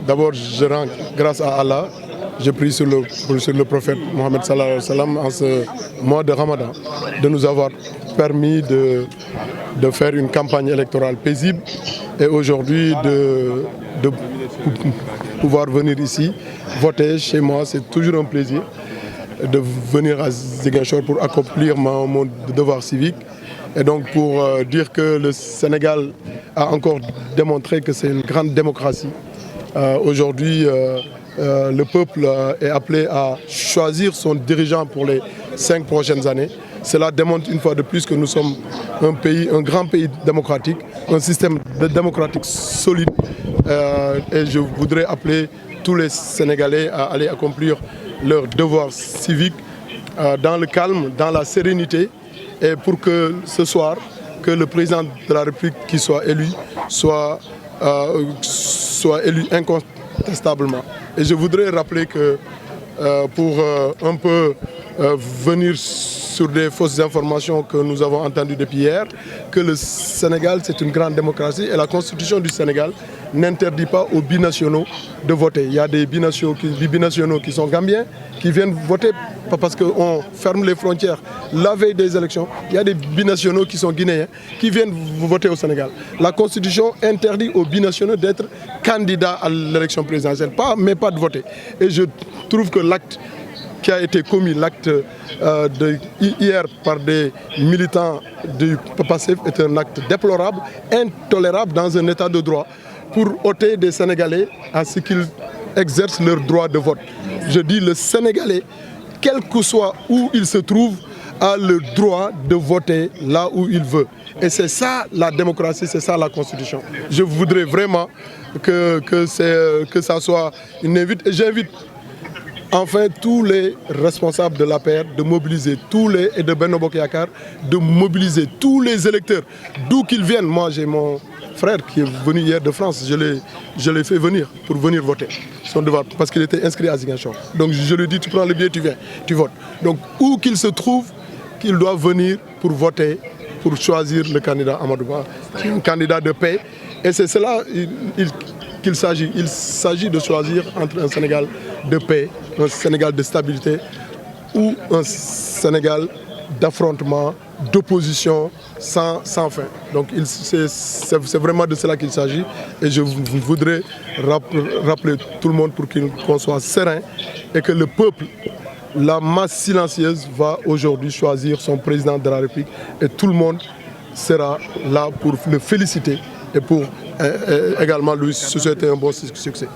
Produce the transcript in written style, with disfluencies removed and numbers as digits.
D'abord, je rends grâce à Allah. Je prie sur le prophète Mohammed sallallahu alayhi wa sallam en ce mois de Ramadan de nous avoir permis de faire une campagne électorale paisible et aujourd'hui de pouvoir venir ici voter chez moi. C'est toujours un plaisir de venir à Ziguinchor pour accomplir mon devoir civique et donc pour dire que le Sénégal a encore démontré que c'est une grande démocratie. Aujourd'hui, le peuple est appelé à choisir son dirigeant pour les 5 prochaines années. Cela démontre une fois de plus que nous sommes un grand pays démocratique, un système démocratique solide. Et je voudrais appeler tous les Sénégalais à aller accomplir leur devoir civique dans le calme, dans la sérénité, et pour que ce soir, que le président de la République qui soit élu soit élu incontestablement. Et je voudrais rappeler que pour un peu venir sur des fausses informations que nous avons entendues depuis hier, que le Sénégal c'est une grande démocratie et la constitution du Sénégal n'interdit pas aux binationaux de voter. Il y a des binationaux qui sont gambiens, qui viennent voter parce qu'on ferme les frontières la veille des élections. Il y a des binationaux qui sont guinéens, qui viennent voter au Sénégal. La constitution interdit aux binationaux d'être candidats à l'élection présidentielle, mais pas de voter. Et je trouve que l'acte qui a été commis, l'acte hier par des militants du PASTEF est un acte déplorable, intolérable dans un état de droit pour ôter des Sénégalais à ce qu'ils exercent leur droit de vote. Je dis le Sénégalais, quel que soit où il se trouve, a le droit de voter là où il veut. Et c'est ça la démocratie, c'est ça la Constitution. Je voudrais vraiment que ça soit une invite. Et j'invite enfin tous les responsables de l'APR de mobiliser et de Benno Bokk Yakaar de mobiliser tous les électeurs, d'où qu'ils viennent. Moi j'ai mon frère qui est venu hier de France, je l'ai fait venir pour venir voter son devoir parce qu'il était inscrit à Ziguinchor. Donc je lui dis tu prends le billet, tu viens, tu votes. Donc où qu'il se trouve, qu'il doit venir pour voter, pour choisir le candidat Amadou Ba, qui est un candidat de paix. Et c'est cela qu'il s'agit. Il s'agit de choisir entre un Sénégal de paix, un Sénégal de stabilité ou un Sénégal d'affrontement, d'opposition sans fin. Donc c'est vraiment de cela qu'il s'agit et je voudrais rappeler tout le monde pour qu'on soit serein et que le peuple, la masse silencieuse va aujourd'hui choisir son président de la République et tout le monde sera là pour le féliciter et pour également lui souhaiter un bon succès.